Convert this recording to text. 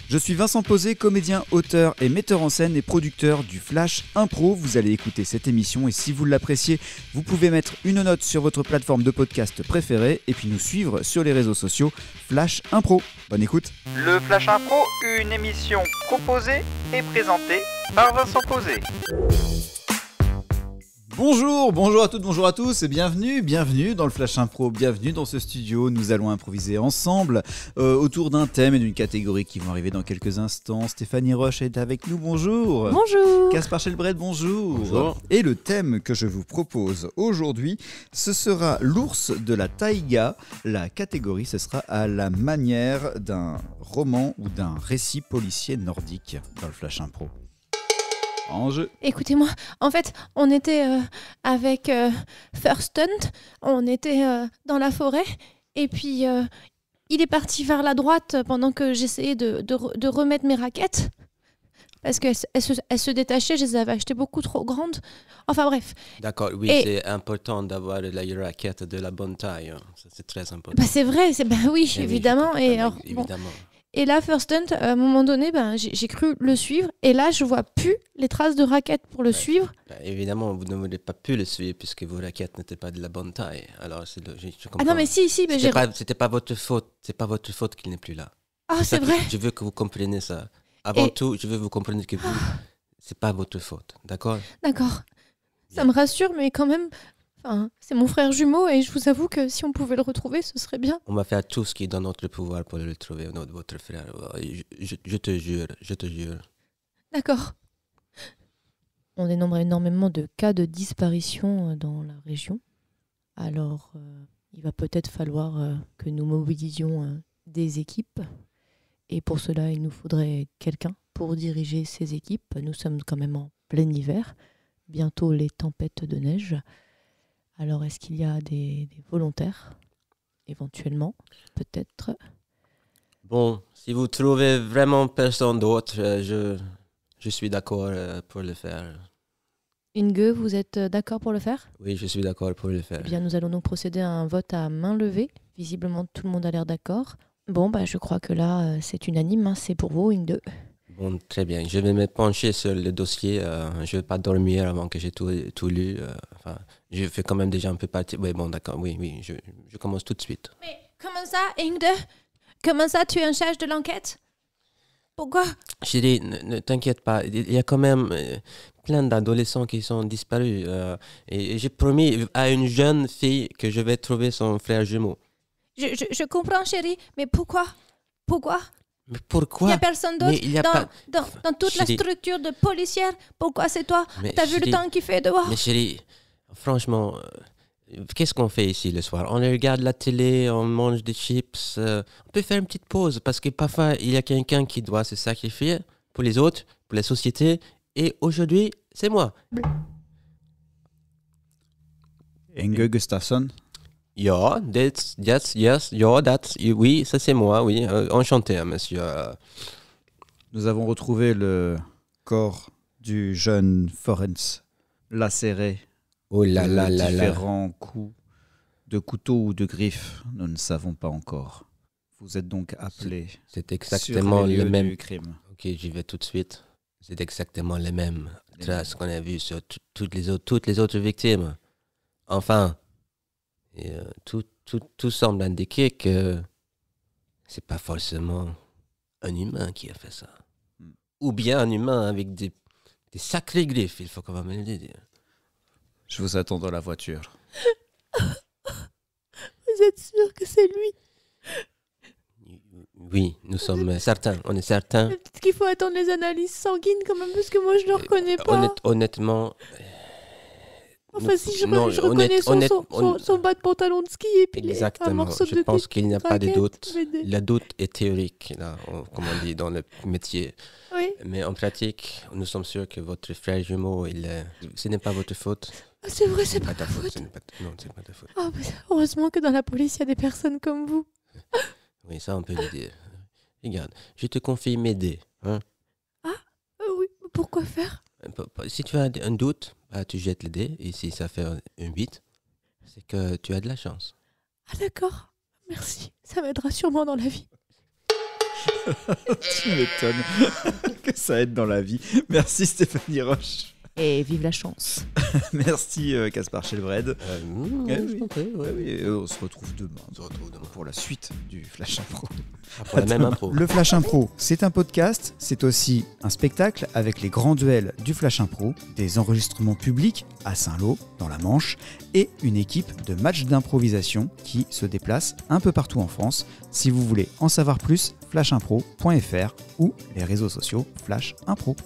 Je suis Vincent Posé, comédien, auteur et metteur en scène et producteur du Flash Impro. Vous allez écouter cette émission et si vous l'appréciez, vous pouvez mettre une note sur votre plateforme de podcast préférée et puis nous suivre sur les réseaux sociaux Flash Impro. Bonne écoute. Le Flash Impro, une émission proposée et présentée par Vincent Posé. Bonjour à toutes, bonjour à tous et bienvenue dans le Flash Impro, bienvenue dans ce studio. Nous allons improviser ensemble autour d'un thème et d'une catégorie qui vont arriver dans quelques instants. Stéphanie Roche est avec nous, bonjour. Bonjour. Caspar Schelbret, bonjour. Bonjour. Et le thème que je vous propose aujourd'hui, ce sera l'ours de la taïga. La catégorie, ce sera à la manière d'un roman ou d'un récit policier nordique dans le Flash Impro. En jeu. Écoutez-moi, en fait, on était avec First Hunt, on était dans la forêt, et puis il est parti vers la droite pendant que j'essayais de remettre mes raquettes, parce qu'elles se détachaient, je les avais achetées beaucoup trop grandes. Enfin bref. D'accord, oui, Et- c'est important d'avoir la raquette de la bonne taille. Hein. Ça, c'est très important. Bah c'est vrai, oui, Eh oui, évidemment. je te Et, comprends, alors, bon. évidemment. Et là, First Hunt, à un moment donné, j'ai cru le suivre, et là, je vois plus les traces de raquettes pour le suivre. Bah, évidemment, vous n'auriez pas pu le suivre puisque vos raquettes n'étaient pas de la bonne taille. Alors, je comprends. Ah non, mais si, mais j'ai... C'était pas votre faute. C'est pas votre faute qu'il n'est plus là. Ah, c'est ça que vrai. Je veux que vous compreniez ça. Avant Et- tout, je veux que vous compreniez que vous, c'est pas votre faute. D'accord? D'accord. Ça Bien. me rassure, mais quand même, c'est mon frère jumeau et je vous avoue que si on pouvait le retrouver, ce serait bien. On va faire tout ce qui est dans notre pouvoir pour le trouver, votre frère. Je te jure. D'accord. On dénombre énormément de cas de disparition dans la région. Alors, il va peut-être falloir que nous mobilisions des équipes. Et pour cela, il nous faudrait quelqu'un pour diriger ces équipes. Nous sommes quand même en plein hiver. Bientôt les tempêtes de neige. Alors, est-ce qu'il y a des volontaires? Éventuellement, peut-être. Bon, si vous trouvez vraiment personne d'autre, je suis d'accord pour le faire. Inge, vous êtes d'accord pour le faire? Oui, je suis d'accord pour le faire. Eh bien, nous allons donc procéder à un vote à main levée. Visiblement, tout le monde a l'air d'accord. Bon, je crois que là, c'est unanime. C'est pour vous, Inge. Bon, très bien. Je vais me pencher sur le dossier. Je ne vais pas dormir avant que j'ai tout lu. Je fais quand même déjà un peu partie. Oui, bon, d'accord. Oui, je commence tout de suite. Mais comment ça, Inge? Comment ça, tu es en charge de l'enquête? Pourquoi? Chérie, ne t'inquiète pas. Il y a quand même plein d'adolescents qui sont disparus. Et j'ai promis à une jeune fille que je vais trouver son frère jumeau. Je comprends, chérie, mais pourquoi? Pourquoi? Mais Il pourquoi? n'y a personne Mais il y a d'autre pas- dans toute la Chérie. structure de policière. Pourquoi c'est toi? Mais T'as vu le chérie- temps qu'il fait dehors? Mais chérie, franchement, qu'est-ce qu'on fait ici le soir? On regarde la télé, on mange des chips. On peut faire une petite pause parce que parfois, il y a quelqu'un qui doit se sacrifier pour les autres, pour la société. Et aujourd'hui, c'est moi. Inge Gustafsson. Ja, oui, ça c'est moi, oui. Enchanté, hein, monsieur. Nous avons retrouvé le corps du jeune Forens, lacéré Oh là de là là là. différents coups de couteau ou de griffe. Nous ne savons pas encore. Vous êtes donc appelé C'est sur exactement les le lieux même. du crime. Ok, j'y vais tout de suite. C'est exactement les mêmes Les traces qu'on a vues sur toutes les autres victimes. Enfin, et, tout semble indiquer que c'est pas forcément un humain qui a fait ça. Hmm. Ou bien un humain avec des sacrés griffes, il faut quand même le dire. Je vous attends dans la voiture. Vous êtes sûr que c'est lui? Oui, nous sommes certains, on est certains. Peut-être qu'il faut attendre les analyses sanguines quand même, parce que moi je le reconnais pas. Honnêtement, Enfin, si je, non, je reconnais honnête- son bas de pantalon de ski et puis un exactement. morceau Je de pense qu'il n'y a pas de raquette, doute. mais des- Le doute est théorique, là, comme on dit dans le métier. Oui. Mais en pratique, nous sommes sûrs que votre frère jumeau, ce n'est pas votre faute. Ah, c'est vrai, Ce c'est n'est pas pas ta ta faute. faute. Ce n'est pas non, c'est pas ta faute. Ah, mais heureusement que dans la police, il y a des personnes comme vous. Oui, ça, on peut le dire. Regarde, je te confie mes dés. Hein. Oui, pourquoi faire? Si tu as un doute, tu jettes les dés. Et si ça fait un 8, c'est que tu as de la chance. Ah d'accord, merci. Ça m'aidera sûrement dans la vie. Tu m'étonnes que ça aide dans la vie. Merci Stéphanie Roche. Et vive la chance. Merci Caspar Shelbred. On se retrouve demain pour la suite du Flash Impro. Pour la même impro. Le Flash Impro, c'est un podcast, c'est aussi un spectacle avec les grands duels du Flash Impro, des enregistrements publics à Saint-Lô, dans la Manche, et une équipe de matchs d'improvisation qui se déplace un peu partout en France. Si vous voulez en savoir plus, flashimpro.fr ou les réseaux sociaux Flash Impro.